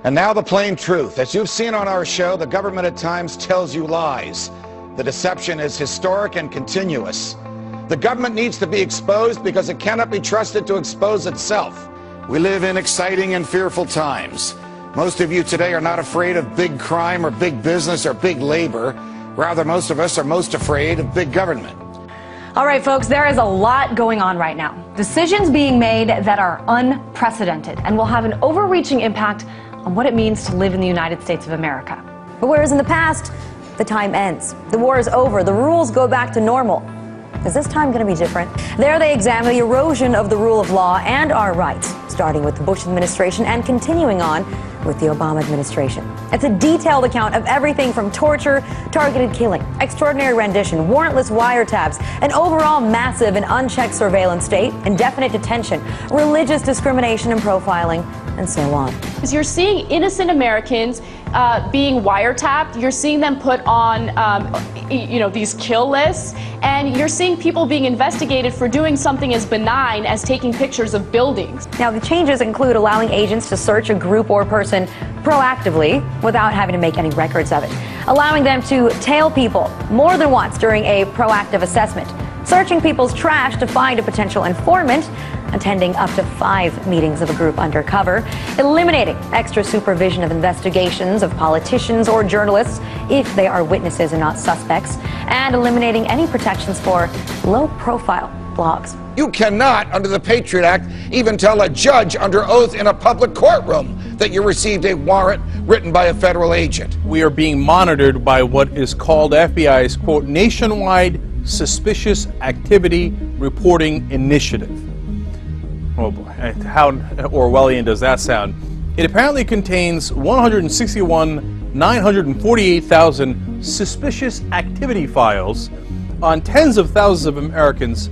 And now the plain truth. As you've seen on our show, the government at times tells you lies. The deception is historic and continuous. The government needs to be exposed because it cannot be trusted to expose itself. We live in exciting and fearful times. Most of you today are not afraid of big crime or big business or big labor. Rather, most of us are most afraid of big government. All right, folks, there is a lot going on right now. Decisions being made that are unprecedented and will have an overreaching impact on what it means to live in the United States of America. But whereas in the past, the time ends, the war is over, the rules go back to normal, is this time going to be different? There they examine the erosion of the rule of law and our rights, starting with the Bush administration and continuing on with the Obama administration. It's a detailed account of everything from torture, targeted killing, extraordinary rendition, warrantless wiretaps, an overall massive and unchecked surveillance state, indefinite detention, religious discrimination and profiling, and so on. You're seeing innocent Americans being wiretapped. You're seeing them put on, these kill lists, and you're seeing people being investigated for doing something as benign as taking pictures of buildings. Now, the changes include allowing agents to search a group or person proactively without having to make any records of it, allowing them to tail people more than once during a proactive assessment, searching people's trash to find a potential informant, attending up to 5 meetings of a group undercover, eliminating extra supervision of investigations of politicians or journalists if they are witnesses and not suspects, and eliminating any protections for low-profile blogs. You cannot, under the Patriot Act, even tell a judge under oath in a public courtroom that you received a warrant written by a federal agent. We are being monitored by what is called FBI's, quote, Nationwide Suspicious Activity Reporting Initiative. Oh boy, how Orwellian does that sound? It apparently contains 161,948,000 suspicious activity files on tens of thousands of Americans,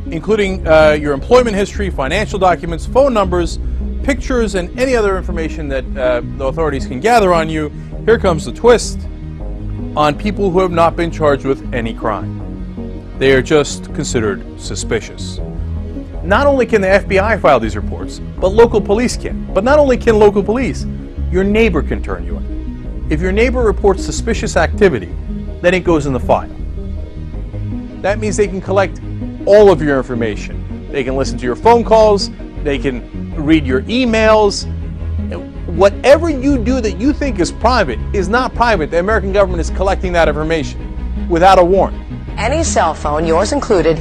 including your employment history, financial documents, phone numbers, pictures, and any other information that the authorities can gather on you. Here comes the twist: on people who have not been charged with any crime. They are just considered suspicious. Not only can the FBI file these reports, but local police can. But not only can local police, your neighbor can turn you in. If your neighbor reports suspicious activity, then it goes in the file. That means they can collect all of your information. They can listen to your phone calls, they can read your emails. Whatever you do that you think is private is not private. The American government is collecting that information without a warrant. Any cell phone, yours included,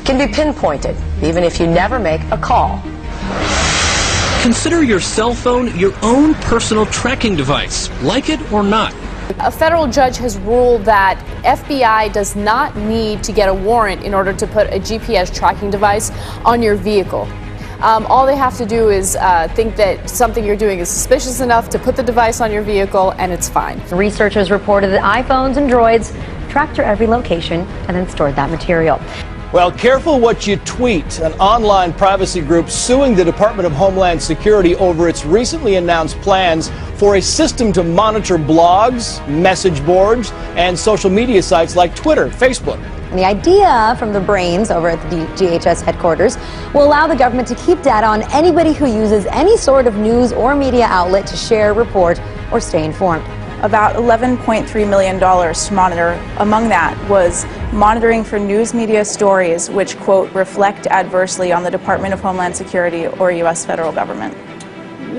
can be pinpointed, even if you never make a call. Consider your cell phone your own personal tracking device, like it or not. A federal judge has ruled that FBI does not need to get a warrant in order to put a GPS tracking device on your vehicle. All they have to do is think that something you're doing is suspicious enough to put the device on your vehicle, and it's fine. Researchers reported that iPhones and Droids tracked your every location and then stored that material. Well, careful what you tweet. An online privacy group suing the Department of Homeland Security over its recently announced plans for a system to monitor blogs, message boards, and social media sites like Twitter, Facebook. And the idea from the brains over at the DHS headquarters will allow the government to keep data on anybody who uses any sort of news or media outlet to share, report, or stay informed. About $11.3 million to monitor. Among that was monitoring for news media stories which, quote, reflect adversely on the Department of Homeland Security or U.S. federal government.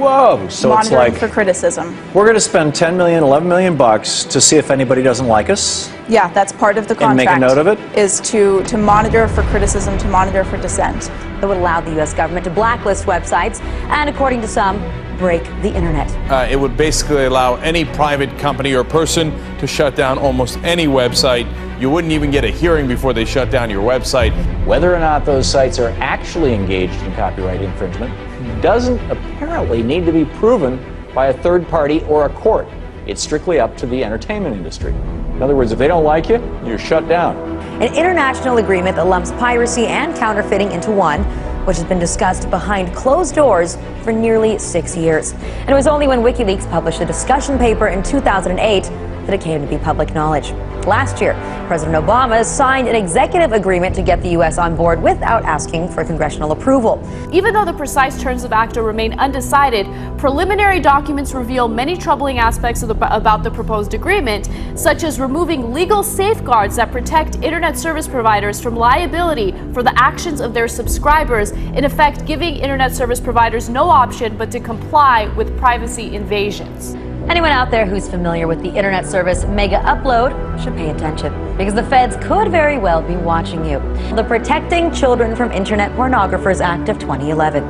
Whoa! So monitoring it's like for criticism. we're going to spend 10 million, 11 million bucks to see if anybody doesn't like us. Yeah, that's part of the contract. And make a note of it? Is to monitor for criticism, to monitor for dissent. That would allow the U.S. government to blacklist websites and, according to some, break the internet. It would basically allow any private company or person to shut down almost any website. You wouldn't even get a hearing before they shut down your website. Whether or not those sites are actually engaged in copyright infringement doesn't apparently need to be proven by a third party or a court. It's strictly up to the entertainment industry. In other words, if they don't like you, you're shut down. An international agreement that lumps piracy and counterfeiting into one, which has been discussed behind closed doors for nearly 6 years. And it was only when WikiLeaks published a discussion paper in 2008 that it came to be public knowledge. Last year, President Obama signed an executive agreement to get the U.S. on board without asking for congressional approval. Even though the precise terms of ACTA remain undecided, preliminary documents reveal many troubling aspects about the proposed agreement, such as removing legal safeguards that protect internet service providers from liability for the actions of their subscribers, in effect giving internet service providers no option but to comply with privacy invasions. Anyone out there who's familiar with the internet service Mega Upload should pay attention, because the feds could very well be watching you. The Protecting Children from Internet Pornographers Act of 2011.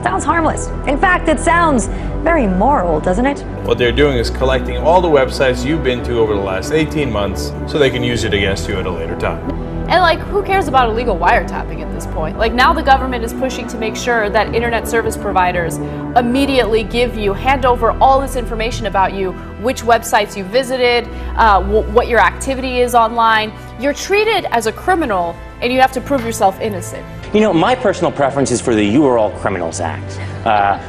Sounds harmless. In fact, it sounds very moral, doesn't it? What they're doing is collecting all the websites you've been to over the last 18 months so they can use it against you at a later time. And like, who cares about illegal wiretapping at this point? Like, now the government is pushing to make sure that internet service providers immediately hand over all this information about you, which websites you visited, what your activity is online. You're treated as a criminal and you have to prove yourself innocent. You know, my personal preference is for the You Are All Criminals Act,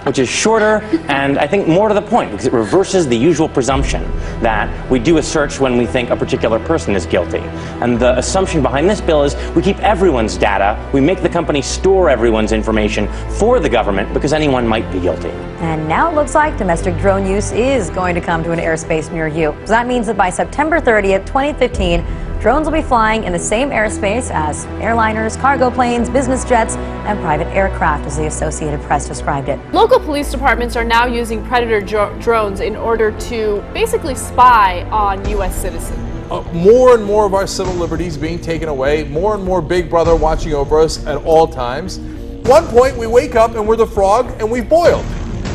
which is shorter and I think more to the point because it reverses the usual presumption that we do a search when we think a particular person is guilty. And the assumption behind this bill is we keep everyone's data, we make the company store everyone's information for the government because anyone might be guilty. And now it looks like domestic drone use is going to come to an airspace near you. So that means that by September 30th, 2015, drones will be flying in the same airspace as airliners, cargo planes, business jets, and private aircraft, as the Associated Press described it. Local police departments are now using Predator drones in order to basically spy on U.S. citizens. More and more of our civil liberties being taken away, more and more Big Brother watching over us at all times. One point we wake up and we're the frog and we've boiled.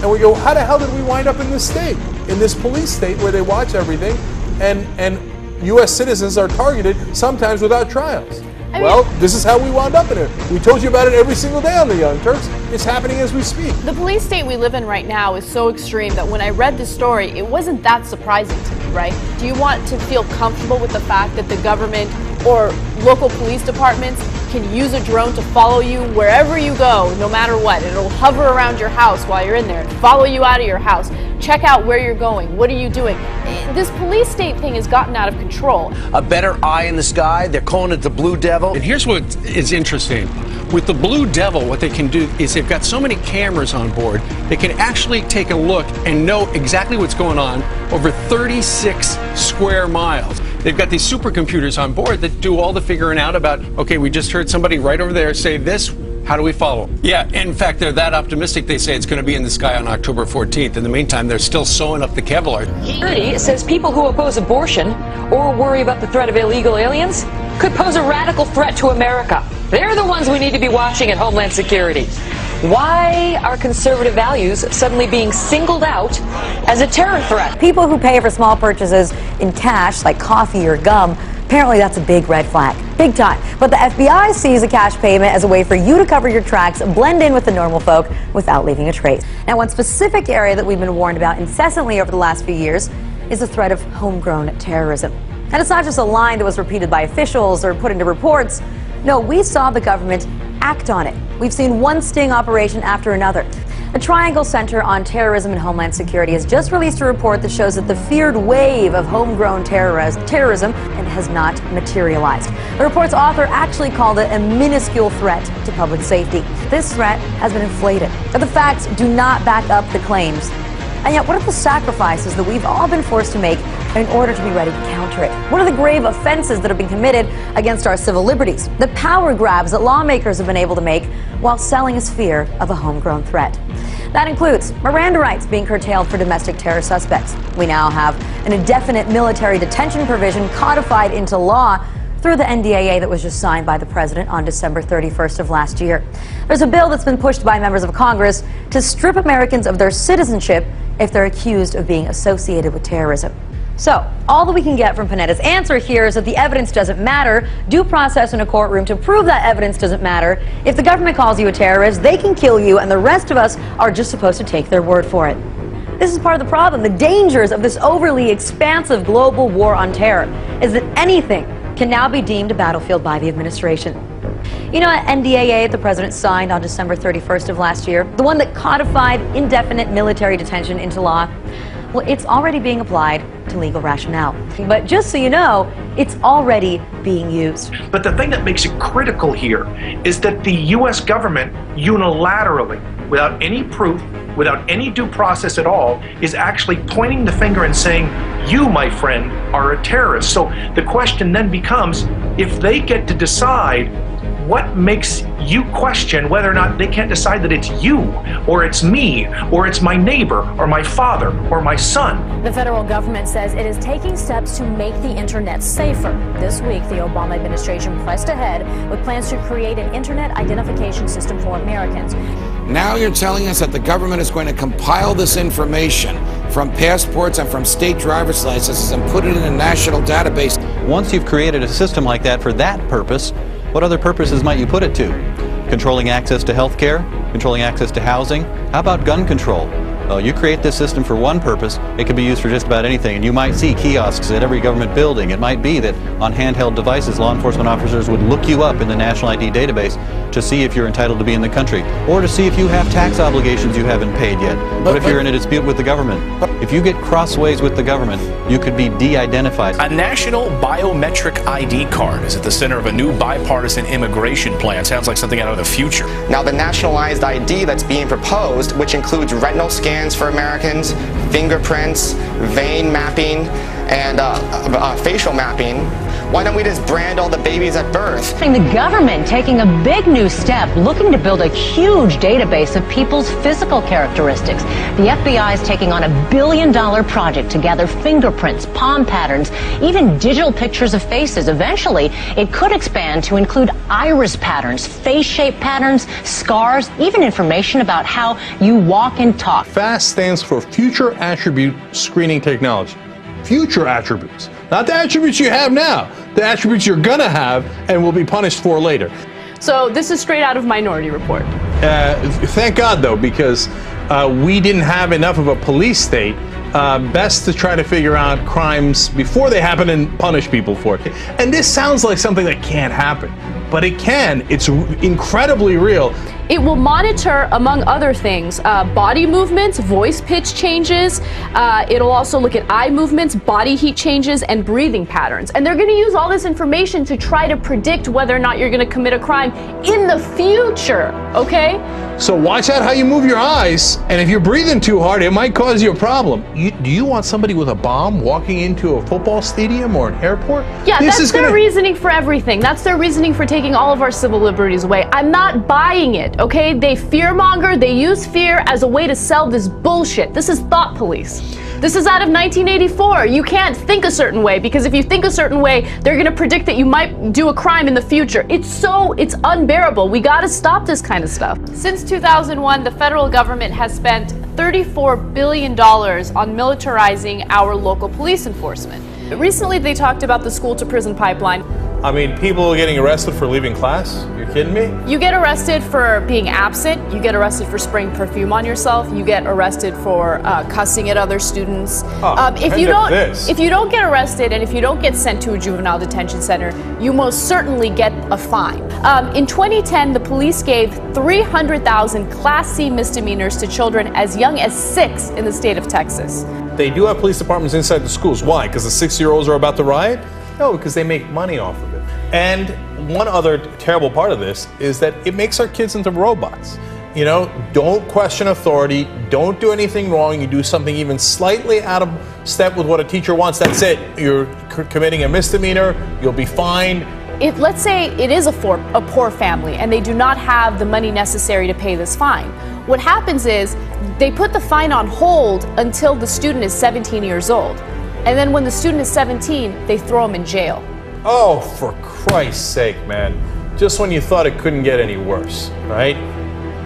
And we go, how the hell did we wind up in this state? In this police state where they watch everything and U.S. citizens are targeted, sometimes without trials. Well, this is how we wound up in it. We told you about it every single day on the Young Turks. It's happening as we speak. The police state we live in right now is so extreme that when I read this story, it wasn't that surprising to me, right? Do you want to feel comfortable with the fact that the government or local police departments can use a drone to follow you wherever you go, no matter what? It'll hover around your house while you're in there, follow you out of your house, check out where you're going, what are you doing? This police state thing has gotten out of control. A better eye in the sky, they're calling it the Blue Devil. And here's what is interesting. With the Blue Devil, what they can do is they've got so many cameras on board, they can actually take a look and know exactly what's going on over 36 square miles. They've got these supercomputers on board that do all the figuring out about, okay, we just heard somebody right over there say this, how do we follow? Yeah, in fact, they're that optimistic, they say it's going to be in the sky on October 14th. In the meantime, they're still sewing up the Kevlar. Security says people who oppose abortion or worry about the threat of illegal aliens could pose a radical threat to America. They're the ones we need to be watching at Homeland Security. Why are conservative values suddenly being singled out as a terror threat? People who pay for small purchases in cash, like coffee or gum, apparently that's a big red flag. Big time. But the FBI sees a cash payment as a way for you to cover your tracks, blend in with the normal folk without leaving a trace. Now, one specific area that we've been warned about incessantly over the last few years is the threat of homegrown terrorism. And it's not just a line that was repeated by officials or put into reports. No, we saw the government act on it. We've seen one sting operation after another. The Triangle Center on Terrorism and Homeland Security has just released a report that shows that the feared wave of homegrown terrorism has not materialized. The report's author actually called it a minuscule threat to public safety. This threat has been inflated, but the facts do not back up the claims. And yet, what are the sacrifices that we've all been forced to make in order to be ready to counter it? What are the grave offenses that have been committed against our civil liberties? The power grabs that lawmakers have been able to make while selling us fear of a homegrown threat. That includes Miranda rights being curtailed for domestic terror suspects. We now have an indefinite military detention provision codified into law through the NDAA that was just signed by the president on December 31st of last year. There's a bill that's been pushed by members of Congress to strip Americans of their citizenship if they're accused of being associated with terrorism. So, all that we can get from Panetta's answer here is that the evidence doesn't matter. Due process in a courtroom to prove that evidence doesn't matter. If the government calls you a terrorist, they can kill you, and the rest of us are just supposed to take their word for it. This is part of the problem. The dangers of this overly expansive global war on terror is that anything can now be deemed a battlefield by the administration. You know that NDAA the president signed on December 31st of last year? The one that codified indefinite military detention into law? Well, it's already being applied to legal rationale. But just so you know, it's already being used. But the thing that makes it critical here is that the U.S. government unilaterally, without any proof, without any due process at all, is actually pointing the finger and saying, you, my friend, are a terrorist. So the question then becomes, if they get to decide, what makes you question whether or not they can't decide that it's you, or it's me, or it's my neighbor, or my father, or my son? The federal government says it is taking steps to make the internet safer. This week, the Obama administration pressed ahead with plans to create an internet identification system for Americans. Now you're telling us that the government is going to compile this information from passports and from state driver's licenses and put it in a national database. Once you've created a system like that for that purpose, what other purposes might you put it to? Controlling access to health care? Controlling access to housing? How about gun control? Well, you create this system for one purpose, it can be used for just about anything. And you might see kiosks at every government building. It might be that on handheld devices, law enforcement officers would look you up in the National ID database to see if you're entitled to be in the country, or to see if you have tax obligations you haven't paid yet. What if you're in a dispute with the government? If you get crossways with the government, you could be de-identified. A national biometric ID card is at the center of a new bipartisan immigration plan. Sounds like something out of the future. Now, the nationalized ID that's being proposed, which includes retinal scans for Americans, fingerprints, vein mapping, and facial mapping, why don't we just brand all the babies at birth? The government taking a big new step, looking to build a huge database of people's physical characteristics. The FBI is taking on $1 billion project to gather fingerprints, palm patterns, even digital pictures of faces. Eventually, it could expand to include iris patterns, face shape patterns, scars, even information about how you walk and talk. F.A.S.T stands for Future Attribute Screening Technology. Future attributes. Not the attributes you have now, the attributes you're gonna have and will be punished for later. So this is straight out of Minority Report. Thank God, though, because we didn't have enough of a police state. Best to try to figure out crimes before they happen and punish people for it. And this sounds like something that can't happen, but it can. It's incredibly real. It will monitor, among other things, body movements, voice pitch changes. It'll also look at eye movements, body heat changes, and breathing patterns. And they're going to use all this information to try to predict whether or not you're going to commit a crime in the future, okay? So watch out how you move your eyes, and if you're breathing too hard, it might cause you a problem. Do you want somebody with a bomb walking into a football stadium or an airport? Yeah, that's their reasoning for everything. That's their reasoning for taking all of our civil liberties away. I'm not buying it. Okay, they fearmonger, they use fear as a way to sell this bullshit. This is thought police. This is out of 1984. You can't think a certain way, because if you think a certain way, they're gonna predict that you might do a crime in the future. It's unbearable. We gotta stop this kind of stuff. Since 2001, the federal government has spent $34 billion on militarizing our local police enforcement. Recently, they talked about the school to prison pipeline. I mean, people getting arrested for leaving class? You're kidding me? You get arrested for being absent. You get arrested for spraying perfume on yourself. You get arrested for cussing at other students. If you don't get arrested and if you don't get sent to a juvenile detention center, you most certainly get a fine. In 2010, the police gave 300,000 Class C misdemeanors to children as young as 6 in the state of Texas. They do have police departments inside the schools. Why? Because the 6-year-olds are about to riot? No, because they make money off of it. And one other terrible part of this is that it makes our kids into robots. You know, don't question authority, don't do anything wrong, you do something even slightly out of step with what a teacher wants, that's it. You're committing a misdemeanor, you'll be fined. Let's say it is a poor family and they do not have the money necessary to pay this fine. What happens is they put the fine on hold until the student is 17 years old. And then when the student is 17, they throw them in jail. Oh, for Christ's sake, man. Just when you thought it couldn't get any worse, right?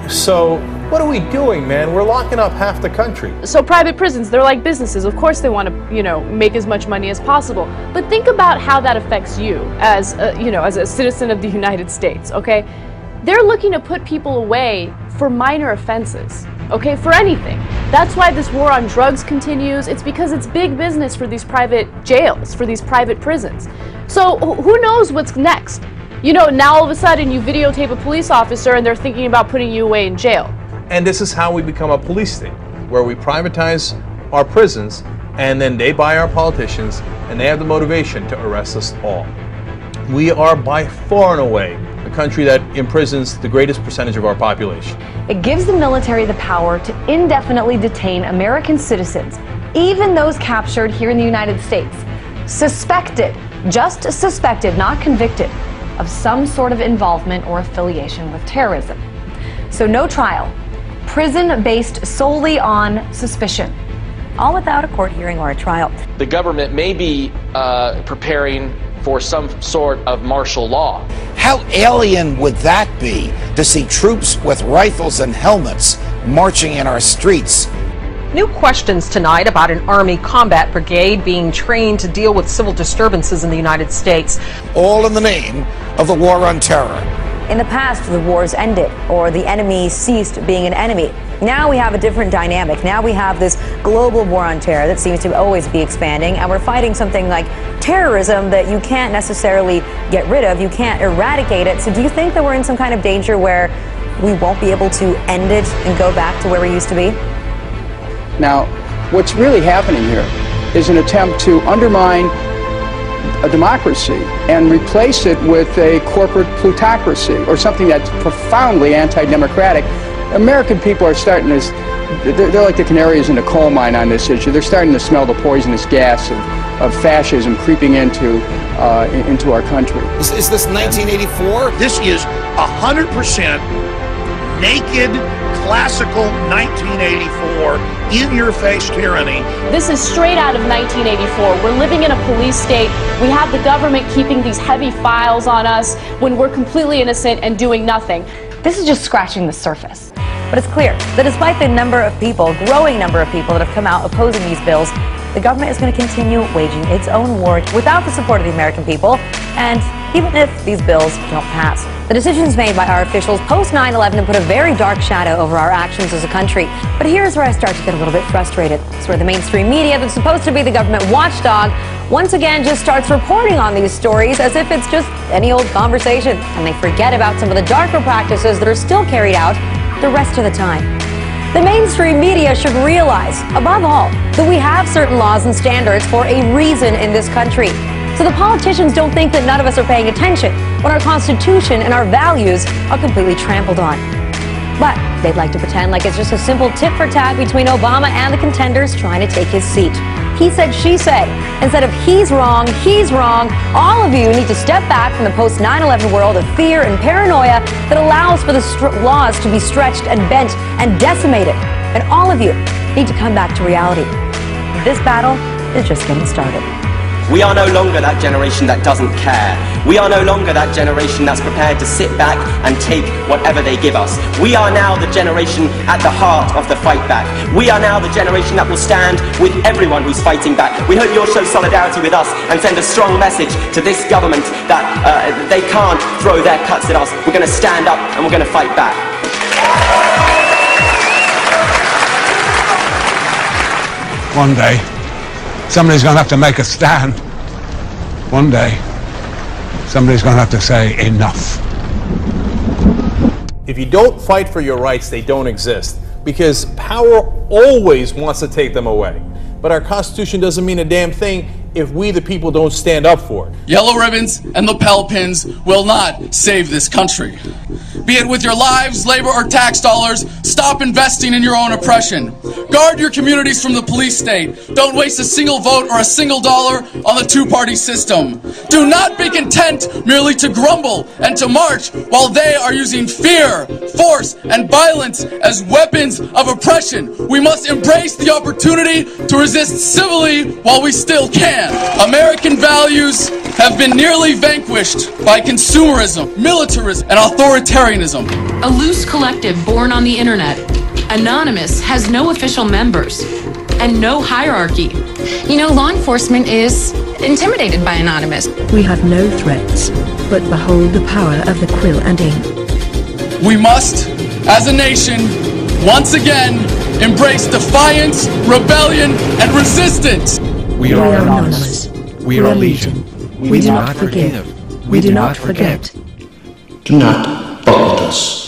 So, what are we doing, man? We're locking up half the country. So private prisons, they're like businesses. Of course they want to, make as much money as possible. But think about how that affects you as, as a citizen of the United States, okay? They're looking to put people away for minor offenses, okay, for anything. That's why this war on drugs continues. It's because it's big business for these private jails, for these private prisons. So who knows what's next? Now all of a sudden you videotape a police officer and they're thinking about putting you away in jail. And this is how we become a police state, where we privatize our prisons and then they buy our politicians and they have the motivation to arrest us all. We are by far and away the country that imprisons the greatest percentage of our population. It gives the military the power to indefinitely detain American citizens, even those captured here in the United States, suspected, just suspected, not convicted, of some sort of involvement or affiliation with terrorism. So no trial, prison based solely on suspicion. All without a court hearing or a trial. The government may be preparing for some sort of martial law. How alien would that be to see troops with rifles and helmets marching in our streets? New questions tonight about an Army combat brigade being trained to deal with civil disturbances in the United States. All in the name of the war on terror. In the past, the wars ended, or the enemy ceased being an enemy. Now we have a different dynamic. Now we have this global war on terror that seems to always be expanding, and we're fighting something like terrorism that you can't necessarily get rid of, you can't eradicate it. So do you think that we're in some kind of danger where we won't be able to end it and go back to where we used to be? Now, what's really happening here is an attempt to undermine a democracy and replace it with a corporate plutocracy or something that's profoundly anti-democratic. American people are starting to, they're like the canaries in the coal mine on this issue. They're starting to smell the poisonous gas of fascism creeping into our country. Is this 1984? This is 100% naked, classical 1984, in-your-face tyranny. This is straight out of 1984. We're living in a police state. We have the government keeping these heavy files on us when we're completely innocent and doing nothing. This is just scratching the surface. But it's clear that despite the number of people, growing number of people that have come out opposing these bills, the government is going to continue waging its own war without the support of the American people, and even if these bills don't pass. The decisions made by our officials post 9/11 have put a very dark shadow over our actions as a country. But here's where I start to get a little bit frustrated. It's where the mainstream media that's supposed to be the government watchdog once again just starts reporting on these stories as if it's just any old conversation, and they forget about some of the darker practices that are still carried out the rest of the time. The mainstream media should realize, above all, that we have certain laws and standards for a reason in this country. So the politicians don't think that none of us are paying attention when our Constitution and our values are completely trampled on. But they'd like to pretend like it's just a simple tit for tat between Obama and the contenders trying to take his seat. He said, she said. Instead of he's wrong, all of you need to step back from the post 9/11 world of fear and paranoia that allows for the laws to be stretched and bent and decimated. And all of you need to come back to reality. This battle is just getting started. We are no longer that generation that doesn't care. We are no longer that generation that's prepared to sit back and take whatever they give us. We are now the generation at the heart of the fight back. We are now the generation that will stand with everyone who's fighting back. We hope you'll show solidarity with us and send a strong message to this government that they can't throw their cuts at us. We're going to stand up and we're going to fight back. One day, somebody's going to have to make a stand. One day, somebody's going to have to say enough. If you don't fight for your rights, they don't exist, because power always wants to take them away. But our Constitution doesn't mean a damn thing if we the people don't stand up for it. Yellow ribbons and lapel pins will not save this country. Be it with your lives, labor, or tax dollars, stop investing in your own oppression. Guard your communities from the police state. Don't waste a single vote or a single dollar on the two-party system. Do not be content merely to grumble and to march while they are using fear, force, and violence as weapons of oppression. We must embrace the opportunity to resist civilly while we still can. American values have been nearly vanquished by consumerism, militarism, and authoritarianism. A loose collective born on the internet, anonymous, has no official members and no hierarchy. You know, law enforcement is intimidated by anonymous. We have no threats, but behold the power of the quill and ink. We must, as a nation, once again, embrace defiance, rebellion, and resistance. We are anonymous. We are legion. We do not forgive. We do not forget. Do not fuck with us.